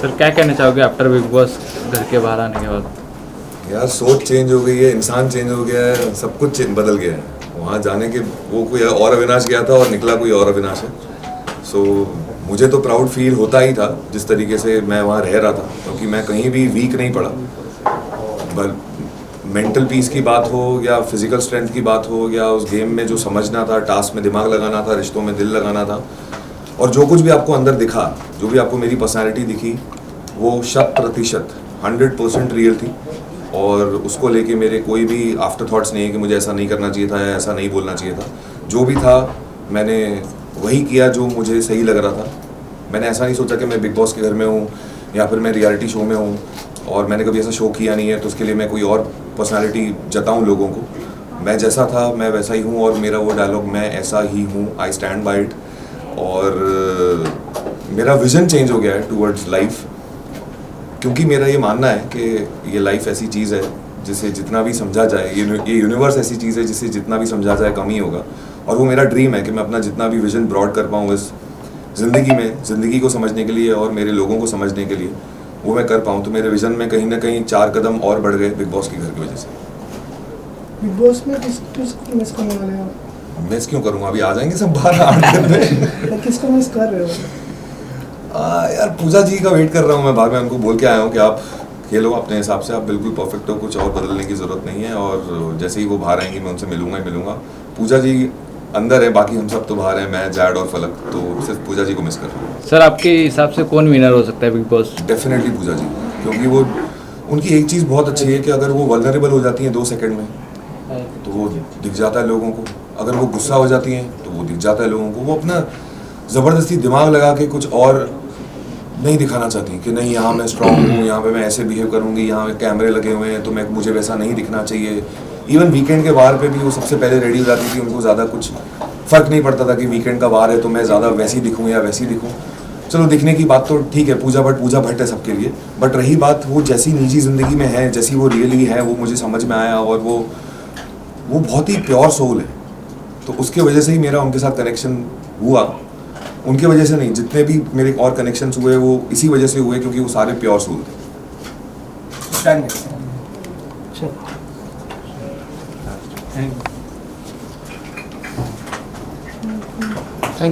Sir क्या कहना चाहोगे आफ्टर बिग बॉस घर के बाहर आने के बाद? यार सोच चेंज हो गई है, इंसान चेंज हो गया है, सब कुछ बदल गया है। वहाँ जाने के वो कोई और अविनाश गया था और निकला कोई और अविनाश है। सो मुझे तो प्राउड फील होता ही था जिस तरीके से मैं वहाँ रह रहा था, क्योंकि मैं कहीं भी वीक नहीं पड़ा। बल मेंटल पीस की बात हो या फिजिकल स्ट्रेंथ की बात हो या उस गेम में जो समझना था, टास्क में दिमाग लगाना था, रिश्तों में दिल लगाना था, और जो कुछ भी आपको अंदर दिखा, जो भी आपको मेरी पर्सनैलिटी दिखी, वो 100% 100% रियल थी। और उसको लेके मेरे कोई भी आफ्टर थॉट्स नहीं है कि मुझे ऐसा नहीं करना चाहिए था या ऐसा नहीं बोलना चाहिए था। जो भी था मैंने वही किया जो मुझे सही लग रहा था। मैंने ऐसा नहीं सोचा कि मैं बिग बॉस के घर में हूँ या फिर मैं रियलिटी शो में हूँ और मैंने कभी ऐसा शो किया नहीं है तो उसके लिए मैं कोई और पर्सनालिटी जताऊँ लोगों को। मैं जैसा था मैं वैसा ही हूँ, और मेरा वो डायलॉग मैं ऐसा ही हूँ, आई स्टैंड बाय इट। और मेरा विज़न चेंज हो गया है टूवर्ड्स लाइफ, क्योंकि मेरा ये मानना है कि ये लाइफ ऐसी चीज़ है जिसे जितना भी समझा जाए, ये यूनिवर्स ऐसी चीज़ है जिसे जितना भी समझा जाए कम ही होगा। और वो मेरा ड्रीम है कि मैं अपना जितना भी विज़न ब्रॉड कर पाऊँ इस ज़िंदगी में, ज़िंदगी को समझने के लिए और मेरे लोगों को समझने के लिए, वो मैं कर पाऊँ। तो मेरे विज़न में कहीं ना कहीं 4 कदम और बढ़ गए बिग बॉस के घर की वजह से। बिग बॉस में किसको मिस करने वाले हो आप? मिस क्यों करूँगा, अभी आ जाएंगे सब बाहर 8 दिन में। किसको मिस कर रहे हो? यार पूजा जी का वेट कर रहा हूँ मैं, बाद में उनको बोल के आया हूँ कि आप खेलो अपने हिसाब से, आप बिल्कुल परफेक्ट हो, कुछ और बदलने की ज़रूरत नहीं है। और जैसे ही वो बाहर आएंगी मैं उनसे मिलूंगा ही मिलूंगा। पूजा जी अंदर है, बाकी हम सब तो बाहर हैं, मैं जैड और फलक, तो सिर्फ पूजा जी को मिस कर रहा हूँ। सर आपके हिसाब से कौन विनर हो सकता है बिग बॉस? डेफिनेटली पूजा जी, क्योंकि वो उनकी एक चीज़ बहुत अच्छी है कि अगर वो वल्नरेबल हो जाती हैं 2 सेकंड में तो वो दिख जाता है लोगों को। अगर वो गुस्सा हो जाती हैं तो वो दिख जाता है लोगों को। वो अपना ज़बरदस्ती दिमाग लगा के कुछ और नहीं दिखाना चाहती कि नहीं यहाँ मैं स्ट्रांग हूँ, यहाँ पे मैं ऐसे बिहेव करूँगी, यहाँ पे कैमरे लगे हुए हैं तो मैं मुझे वैसा नहीं दिखना चाहिए। इवन वीकेंड के वार पे भी वो सबसे पहले रेडी हो जाती थी, उनको ज़्यादा कुछ फ़र्क नहीं पड़ता था कि वीकेंड का वार है तो मैं ज़्यादा वैसी दिखूँ या वैसी दिखूँ। चलो दिखने की बात तो ठीक है, पूजा भट्ट है सबके लिए, बट रही बात वो जैसी निजी ज़िंदगी में है, जैसी वो रियली है, वो मुझे समझ में आया। और वो बहुत ही प्योर सोल है, तो उसके वजह से ही मेरा उनके साथ कनेक्शन हुआ। उनके वजह से नहीं, जितने भी मेरे और कनेक्शंस हुए वो इसी वजह से हुए क्योंकि वो सारे प्योर सोल थे। Thank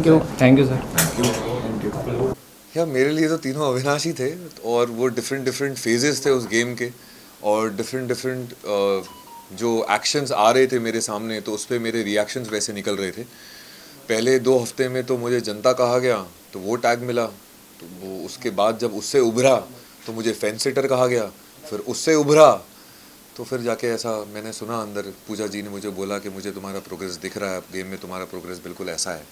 you. Thank you sir. यार मेरे लिए तो तीनों अविनाशी थे, और वो डिफरेंट डिफरेंट फेजेस थे उस गेम के, और डिफरेंट डिफरेंट जो एक्शंस आ रहे थे मेरे सामने तो उस पर मेरे रिएक्शंस वैसे निकल रहे थे। पहले 2 हफ्ते में तो मुझे जनता कहा गया तो वो टैग मिला, तो वो उसके बाद जब उससे उभरा तो मुझे फेंस सिटर कहा गया, फिर उससे उभरा तो फिर जाके ऐसा मैंने सुना अंदर, पूजा जी ने मुझे बोला कि मुझे तुम्हारा प्रोग्रेस दिख रहा है, गेम में तुम्हारा प्रोग्रेस बिल्कुल ऐसा है।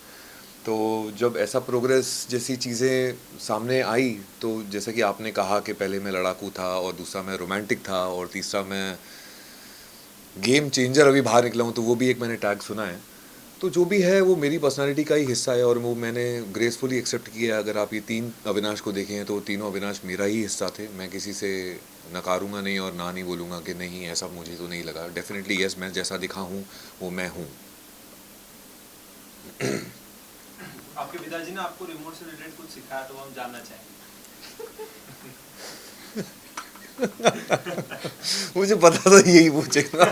तो जब ऐसा प्रोग्रेस जैसी चीज़ें सामने आई तो जैसा कि आपने कहा कि पहले मैं लड़ाकू था और दूसरा मैं रोमांटिक था और तीसरा मैं गेम चेंजर अभी बाहर निकला हूँ, तो वो भी एक मैंने टैग सुना है। तो जो भी है वो मेरी पर्सनालिटी का ही हिस्सा है और वो मैंने ग्रेसफुली एक्सेप्ट किया है। अगर आप ये 3 अविनाश को देखें तो तीनों अविनाश मेरा ही हिस्सा थे। मैं किसी से नकारूंगा नहीं और ना नहीं बोलूँगा कि नहीं ऐसा मुझे तो नहीं लगा। डेफिनेटली यस, मैं जैसा दिखा हूँ वो मैं हूँ। आपके पिताजी ने आपको रिमोट से रिलेटेड कुछ सिखाया तो हम जानना चाहेंगे। मुझे पता था यही पूछेगा।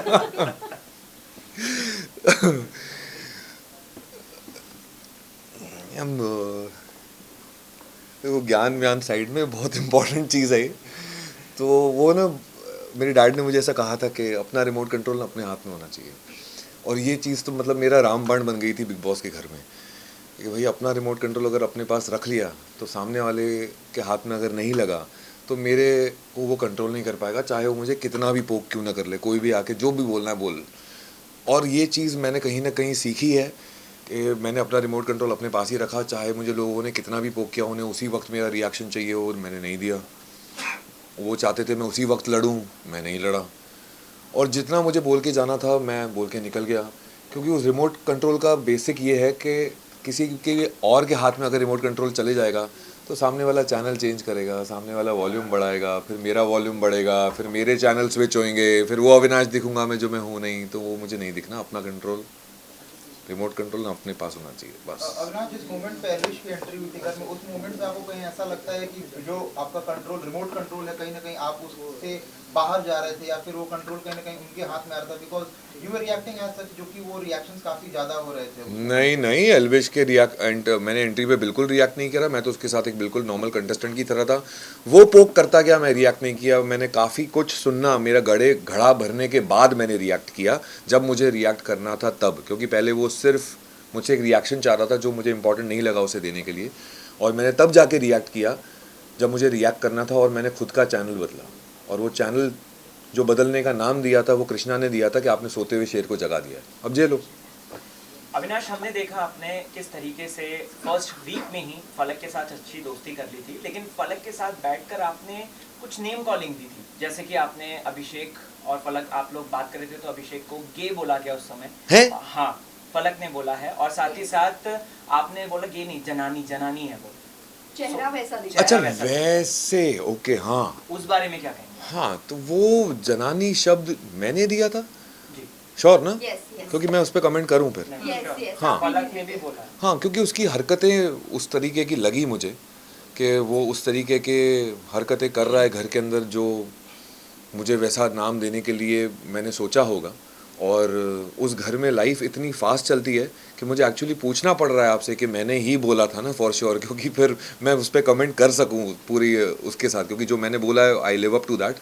हम वो ज्ञान साइड में बहुत इम्पोर्टेंट चीज़ है। तो वो ना मेरे डैड ने मुझे ऐसा कहा था कि अपना रिमोट कंट्रोल अपने हाथ में होना चाहिए, और ये चीज़ तो मतलब मेरा रामबाण बन गई थी बिग बॉस के घर में कि भाई अपना रिमोट कंट्रोल अगर अपने पास रख लिया तो सामने वाले के हाथ में अगर नहीं लगा तो मेरे को वो कंट्रोल नहीं कर पाएगा, चाहे वो मुझे कितना भी पोक क्यों ना कर ले, कोई भी आके जो भी बोलना है बोल। और ये चीज़ मैंने कहीं ना कहीं सीखी है कि मैंने अपना रिमोट कंट्रोल अपने पास ही रखा, चाहे मुझे लोगों ने कितना भी पोक किया, उन्हें उसी वक्त मेरा रिएक्शन चाहिए और मैंने नहीं दिया। वो चाहते थे मैं उसी वक्त लड़ूं, मैं नहीं लड़ा। और जितना मुझे बोल के जाना था मैं बोल के निकल गया, क्योंकि उस रिमोट कंट्रोल का बेसिक ये है कि किसी के और के हाथ में अगर रिमोट कंट्रोल चले जाएगा तो सामने वाला चैनल चेंज करेगा, सामने वाला वॉल्यूम बढ़ाएगा, फिर मेरा वॉल्यूम बढ़ेगा, फिर मेरे चैनल स्विच होंगे, फिर वो अविनाश दिखूंगा मैं जो मैं हूँ नहीं, तो वो मुझे नहीं दिखना। अपना कंट्रोल रिमोट कंट्रोल अपने पास होना चाहिए बस। अविनाश, जिस मोमेंट पे एल्विश की एंट्री हुई थी घर में, उस मोमेंट पे आपको कहीं ऐसा लगता है कि जो आपका कंट्रोल, रिमोट कंट्रोल है, कहीं ना कहीं आप उससे बाहर जा रहे थे, या फिर वो कंट्रोल कहीं ना कहीं उनके हाथ में आ रहा था? Because you were reacting as such, जो कि वो रिएक्शंस काफी ज्यादा हो रहे थे। नहीं, एल्विश के मैंने एंट्री पे बिल्कुल रिएक्ट नहीं करा। मैं तो उसके साथ एक बिल्कुल नॉर्मल कंटेस्टेंट की तरह था। वो पोक करता गया, मैं रिएक्ट नहीं किया। मैंने काफ़ी कुछ सुनना, मेरा घड़ा भरने के बाद मैंने रिएक्ट किया, जब मुझे रिएक्ट करना था तब। क्योंकि पहले वो सिर्फ मुझसे एक रिएक्शन चाह रहा था जो मुझे इंपॉर्टेंट नहीं लगा उसे देने के लिए, और मैंने तब जाके रिएक्ट किया जब मुझे रिएक्ट करना था। और मैंने खुद का चैनल बदला, और वो चैनल जो बदलने का नाम दिया था वो कृष्णा ने दिया था कि आपने सोते हुए शेर को जगा दिया है, अब जेलो। अविनाश, हमने देखा आपने किस तरीके से फर्स्ट वीक में ही फलक के साथ अच्छी दोस्ती कर ली थी, लेकिन फलक के साथ बैठकर आपने कुछ नेम कॉलिंग दी थी। जैसे कि आपने अभिषेक और फलक, आप लोग बात कर रहे थे तो अभिषेक को गे बोला गया उस समय है? हाँ, फलक ने बोला है। और साथ ही साथ आपने बोला गे नहीं, जनानी है वो, चेहरा वैसा दिखा। अच्छा वैसे, ओके, हाँ, उस बारे में क्या कहेंगे? हाँ, तो वो जनानी शब्द मैंने दिया था, श्योर ना? क्योंकि मैं उस पर कमेंट करूं फिर। हाँ, फलक ने भी बोला। हाँ, क्योंकि उसकी हरकतें उस तरीके की लगी मुझे कि वो उस तरीके के हरकतें कर रहा है घर के अंदर, जो मुझे वैसा नाम देने के लिए मैंने सोचा होगा। और उस घर में लाइफ इतनी फास्ट चलती है कि मुझे एक्चुअली पूछना पड़ रहा है आपसे कि मैंने ही बोला था ना, फॉर श्योर, क्योंकि फिर मैं उस पर कमेंट कर सकूं पूरी उसके साथ, क्योंकि जो मैंने बोला है I live up to that.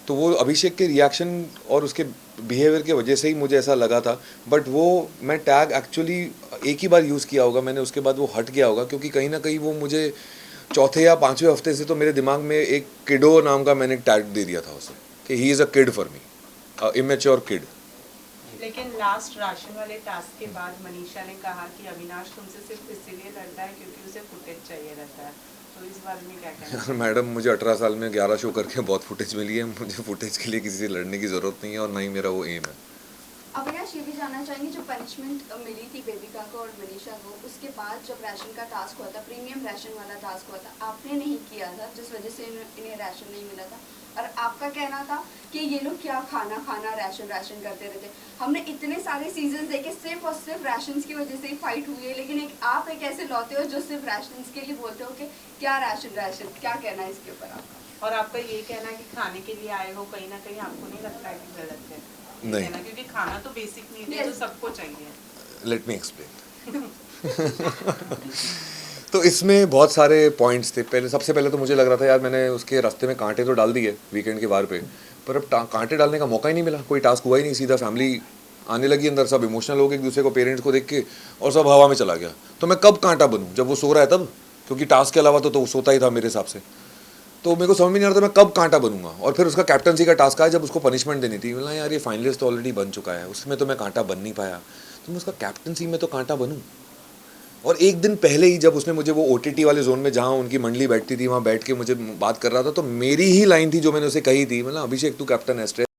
तो वो अभिषेक के रिएक्शन और उसके बिहेवियर की वजह से ही मुझे ऐसा लगा था। बट वो मैं टैग एक्चुअली एक ही बार यूज़ किया होगा मैंने, उसके बाद वो हट गया होगा, क्योंकि कहीं ना कहीं वो मुझे चौथे या पाँचवें हफ्ते से तो मेरे दिमाग में एक किडो नाम का मैंने टैग दे दिया था उसे कि he is a kid for me, immature kid. लेकिन लास्ट राशन वाले टास्क के बाद मनीषा ने कहा कि अविनाश तुमसे सिर्फ इसीलिए लड़ता है क्योंकि उसे फुटेज चाहिए रहता है, तो इस बारे में क्या कहना है? मैडम, मुझे 18 साल में 11 शो करके बहुत फुटेज मिली है। मुझे फुटेज के लिए किसी से लड़ने की ज़रूरत नहीं है, और ना ही मेरा वो एम है। अविनाश, ये भी जानना चाहेंगे, जो पनिशमेंट मिली थी बेबिका को और मनीषा को, उसके बाद जब राशन का टास्क हुआ था, प्रीमियम राशन वाला टास्क हुआ था, आपने नहीं किया था, जिस वजह से इन्हें राशन नहीं मिला था, और आपका कहना था कि ये लोग क्या खाना राशन करते रहते। हमने इतने सारे सीजन देखे, सिर्फ और सिर्फ राशन की वजह से ही फाइट हुई है, लेकिन आप एक ऐसे लौटे हो जो सिर्फ राशन के लिए बोलते हो कि क्या राशन, क्या कहना है इसके ऊपर आपका? और आपका ये कहना कि खाने के लिए आए हो, कहीं ना कहीं आपको नहीं लगता है कि गलत है? नहीं, क्योंकि खाना तो बेसिक नीड है, तो सबको चाहिए। Let me explain. तो इसमें बहुत सारे पॉइंट्स थे। सबसे पहले तो मुझे लग रहा था यार मैंने उसके रास्ते में कांटे तो डाल दिए वीकेंड के वार पे, पर अब कांटे डालने का मौका ही नहीं मिला, कोई टास्क हुआ ही नहीं। सीधा फैमिली आने लगी अंदर, सब इमोशनल हो गए एक दूसरे को, पेरेंट्स को देख के, और सब हवा में चला गया। तो मैं कब कांटा बनूं? जब वो सो रहा है तब, क्योंकि टास्क के अलावा तो वो सोता ही था मेरे हिसाब से। तो मेरे को समझ में नहीं आ रहा था मैं कब कांटा बनूंगा। और फिर उसका कैप्टनसी का टास्क आया जब उसको पनिशमेंट देनी थी। बोला यार ये फाइनलिस्ट तो ऑलरेडी बन चुका है, उसमें तो मैं कांटा बन नहीं पाया, तो मैं उसका कैप्टनसी में तो कांटा बनूं। और एक दिन पहले ही जब उसने मुझे वो OTT वाले जोन में जहाँ उनकी मंडली बैठती थी वहाँ बैठ के मुझे बात कर रहा था, तो मेरी ही लाइन थी जो मैंने उसे कही थी, मतलब अभिषेक तू कैप्टन है,